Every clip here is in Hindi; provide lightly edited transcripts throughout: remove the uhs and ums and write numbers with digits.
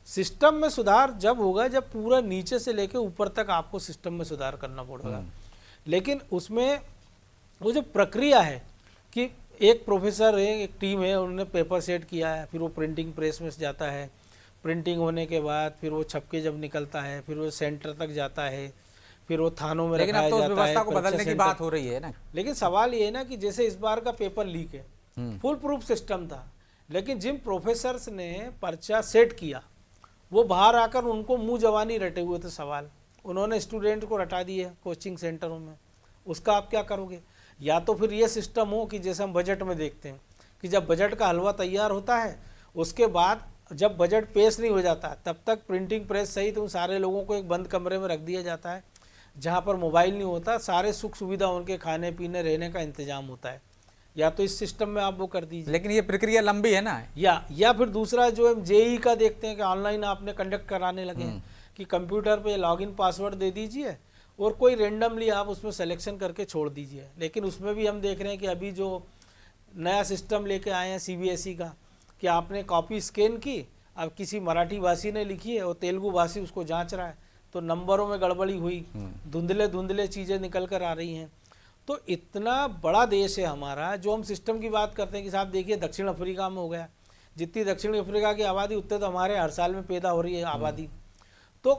सिस्टम में सुधार जब होगा जब पूरा नीचे से लेके ऊपर तक आपको सिस्टम में सुधार करना पड़ेगा। लेकिन उसमें वो जो प्रक्रिया है कि एक प्रोफेसर है, एक टीम है, उन्होंने पेपर सेट किया है, फिर वो प्रिंटिंग प्रेस में जाता है, प्रिंटिंग होने के बाद फिर वो छपके जब निकलता है फिर वो सेंटर तक जाता है, फिर वो थानों में रखाया जाता है। व्यवस्था को बदलने की बात हो रही है ना। लेकिन सवाल ये है ना कि जैसे इस बार का पेपर लीक है, फुल प्रूफ सिस्टम था, लेकिन जिन प्रोफेसर्स ने पर्चा सेट किया वो बाहर आकर उनको मुंह जवानी रटे हुए थे सवाल, उन्होंने स्टूडेंट को रटा दिए कोचिंग सेंटरों में। उसका आप क्या करोगे? या तो फिर ये सिस्टम हो कि जैसे हम बजट में देखते हैं कि जब बजट का हलवा तैयार होता है उसके बाद जब बजट पेश नहीं हो जाता तब तक प्रिंटिंग प्रेस सहित उन सारे लोगों को एक बंद कमरे में रख दिया जाता है जहाँ पर मोबाइल नहीं होता, सारे सुख सुविधा उनके खाने पीने रहने का इंतजाम होता है। या तो इस सिस्टम में आप वो कर दीजिए। लेकिन ये प्रक्रिया लंबी है ना। या फिर दूसरा जो हम जेई का देखते हैं कि ऑनलाइन आपने कंडक्ट कराने लगे हैं कि कंप्यूटर पे लॉगिन पासवर्ड दे दीजिए और कोई रेंडमली आप उसमें सिलेक्शन करके छोड़ दीजिए। लेकिन उसमें भी हम देख रहे हैं कि अभी जो नया सिस्टम लेके आए हैं सीबीएसई का कि आपने कॉपी स्कैन की, अब किसी मराठी भाषी ने लिखी है और तेलुगु भाषी उसको जांच रहा है तो नंबरों में गड़बड़ी हुई, धुंधले धुंधले चीज़ें निकल कर आ रही हैं। तो इतना बड़ा देश है हमारा, जो हम सिस्टम की बात करते हैं कि साहब देखिए दक्षिण अफ्रीका में हो गया, जितनी दक्षिण अफ्रीका की आबादी उतने तो हमारे हर साल में पैदा हो रही है आबादी। तो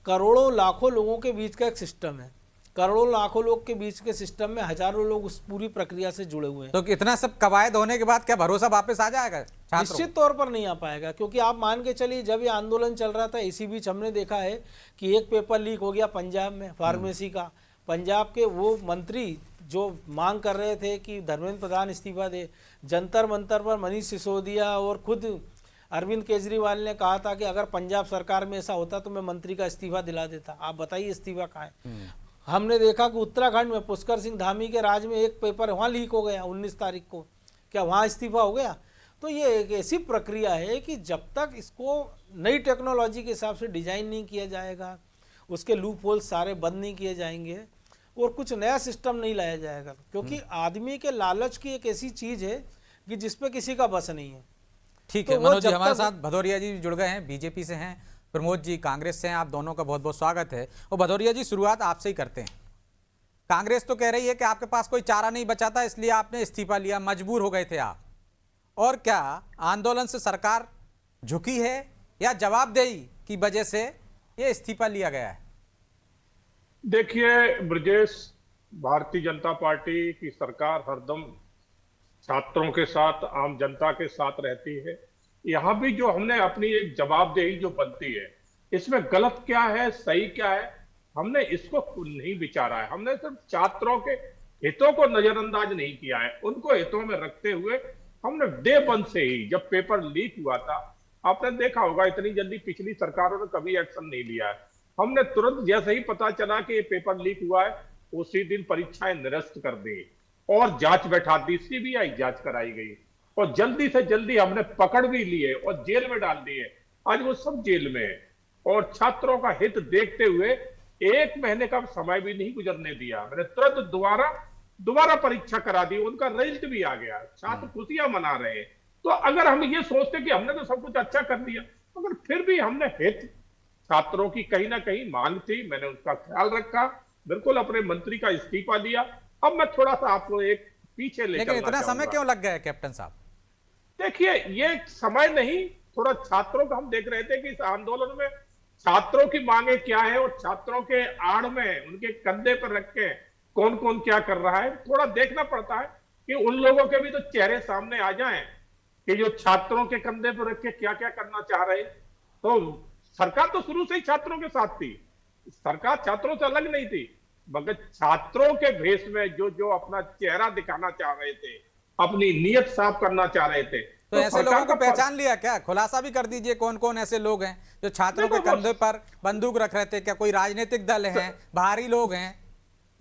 करोड़ों लाखों लोगों के बीच का एक सिस्टम है, करोड़ों लाखों लोग के बीच के सिस्टम में हजारों लोग उस पूरी प्रक्रिया से जुड़े हुए हैं। तो इतना सब कवायद होने के बाद क्या भरोसा वापस आ जाएगा? निश्चित तौर पर नहीं आ पाएगा, क्योंकि आप मान के चलिए जब ये आंदोलन चल रहा था इसी बीच हमने देखा है कि एक पेपर लीक हो गया पंजाब में फार्मेसी का। पंजाब के वो मंत्री जो मांग कर रहे थे कि धर्मेंद्र प्रधान इस्तीफा दे, जंतर मंतर पर मनीष सिसोदिया और खुद अरविंद केजरीवाल ने कहा था कि अगर पंजाब सरकार में ऐसा होता तो मैं मंत्री का इस्तीफा दिला देता। आप बताइए इस्तीफा कहाँ है? हमने देखा कि उत्तराखंड में पुष्कर सिंह धामी के राज में एक पेपर वहाँ लीक हो गया 19 तारीख को, क्या वहाँ इस्तीफा हो गया? तो ये एक ऐसी प्रक्रिया है कि जब तक इसको नई टेक्नोलॉजी के हिसाब से डिजाइन नहीं किया जाएगा, उसके लूप होल सारे बंद नहीं किए जाएंगे और कुछ नया सिस्टम नहीं लाया जाएगा, क्योंकि आदमी के लालच की एक ऐसी चीज है कि जिसपे किसी का बस नहीं है। ठीक है मनोज जी, हमारे साथ भदौरिया जी जुड़ गए हैं, बीजेपी से हैं, प्रमोद जी कांग्रेस से हैं। आप दोनों का बहुत बहुत स्वागत है। और भदौरिया जी शुरुआत आपसे ही करते हैं। कांग्रेस तो कह रही है कि आपके पास कोई चारा नहीं बचा था इसलिए आपने इस्तीफा लिया, मजबूर हो गए थे आप। और क्या आंदोलन से सरकार झुकी है या जवाबदेही की वजह से ये इस्तीफा लिया गया है? देखिए ब्रजेश, भारतीय जनता पार्टी की सरकार हरदम छात्रों के साथ, आम जनता के साथ रहती है। यहां भी जो हमने अपनी एक जवाबदेही जो बनती है, इसमें गलत क्या है सही क्या है हमने इसको नहीं विचारा है। हमने सिर्फ छात्रों के हितों को नजरअंदाज नहीं किया है, उनको हितों में रखते हुए हमने डे वन से ही, जब पेपर लीक हुआ था, आपने देखा होगा इतनी जल्दी पिछली सरकारों ने कभी एक्शन नहीं लिया है। हमने तुरंत जैसे ही पता चला कि ये पेपर लीक हुआ है उसी दिन परीक्षाएं निरस्त कर दी और जांच बैठा दी, सीबीआई जांच कराई गई और जल्दी से जल्दी हमने पकड़ भी लिए और जेल में डाल दिए। आज वो सब जेल में है और छात्रों का हित देखते हुए 1 महीने का समय भी नहीं गुजरने दिया। मैंने तुरंत दोबारा परीक्षा करा दी, उनका रिजल्ट भी आ गया, छात्र खुशियां मना रहे हैं। तो अगर हम ये सोचते कि हमने तो सब कुछ अच्छा कर दिया, मगर फिर भी हमने हित छात्रों की कहीं ना कहीं मांग थी, मैंने उसका ख्याल रखा, बिल्कुल अपने मंत्री का इस्तीफा दिया। अब मैं थोड़ा सा आपको एक पीछे ले लेकिन इतना समय क्यों लग गया कैप्टन साहब? देखिए ये समय नहीं, थोड़ा छात्रों को हम देख रहे थे कि इस आंदोलन में छात्रों की मांगे क्या है और छात्रों के आड़ में उनके कंधे पर रख के कौन कौन क्या कर रहा है, थोड़ा देखना पड़ता है कि उन लोगों के भी तो चेहरे सामने आ जाएं कि जो छात्रों के कंधे पर रख के क्या क्या करना चाह रहे हैं। तो सरकार तो शुरू से ही छात्रों के साथ थी, सरकार छात्रों से अलग नहीं थी, मगर छात्रों के भेष में जो जो अपना चेहरा दिखाना चाह रहे थे, अपनी नीयत साफ करना चाह रहे थे। तो ऐसे लोगों को पहचान लिया क्या? खुलासा भी कर दीजिए कौन कौन ऐसे लोग हैं जो छात्रों के कंधे पर बंदूक रख रहे थे। क्या कोई राजनीतिक दल हैं, बाहरी लोग हैं?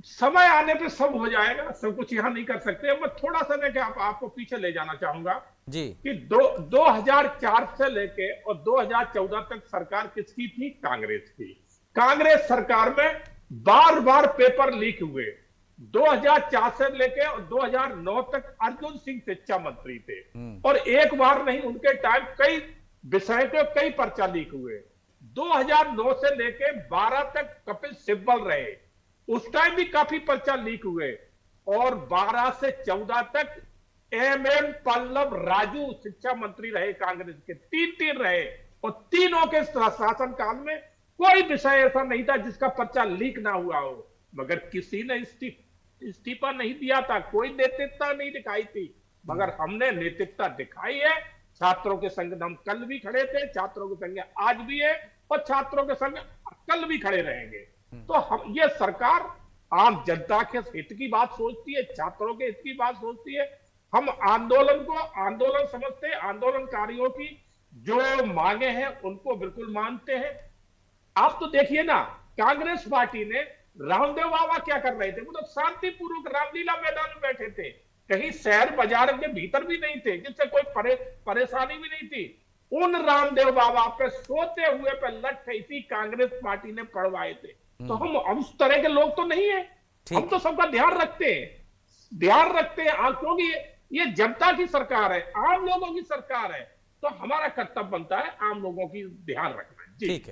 समय आने पे सब हो जाएगा, सब कुछ यहां नहीं कर सकते। मैं थोड़ा सा मैं आपको पीछे ले जाना चाहूंगा जी कि 2004 से लेके और 2014 तक सरकार किसकी थी? कांग्रेस की। कांग्रेस सरकार में बार बार पेपर लीक हुए। 2004 से लेके और 2009 तक अर्जुन सिंह शिक्षा मंत्री थे और एक बार नहीं, उनके टाइम कई विषय के कई पर्चा लीक हुए। 2009 से लेके 12 तक कपिल सिब्बल रहे, उस टाइम भी काफी पर्चा लीक हुए। और 12 से 14 तक एमएन पल्लव राजू शिक्षा मंत्री रहे कांग्रेस के, तीन रहे, और तीनों के शासन काल में कोई विषय ऐसा नहीं था जिसका पर्चा लीक ना हुआ हो। मगर किसी ने इस्तीफा नहीं दिया था, कोई नैतिकता नहीं दिखाई थी। मगर हमने नैतिकता दिखाई है। छात्रों के संग हम कल भी खड़े थे, छात्रों के संग आज भी है, और छात्रों के संग कल भी खड़े रहेंगे। तो हम, ये सरकार आम जनता के हित की बात सोचती है, छात्रों के हित की बात सोचती है। हम आंदोलन को आंदोलन समझते हैं, आंदोलनकारियों की जो मांगे हैं उनको बिल्कुल मानते हैं। आप तो देखिए ना, कांग्रेस पार्टी ने, रामदेव बाबा क्या कर रहे थे, वो तो शांतिपूर्वक रामलीला मैदान में बैठे थे, कहीं शहर बाजार के भीतर भी नहीं थे, जिससे कोई परेशानी भी नहीं थी। उन रामदेव बाबा पे सोते हुए पे लठ इसी कांग्रेस पार्टी ने पड़वाए थे। तो हम उस तरह के लोग तो नहीं है, हम तो सबका ध्यान रखते हैं, क्योंकि ये जनता की सरकार है, आम लोगों की सरकार है। तो हमारा कर्तव्य बनता है आम लोगों की ध्यान रखना। जी। ठीक है।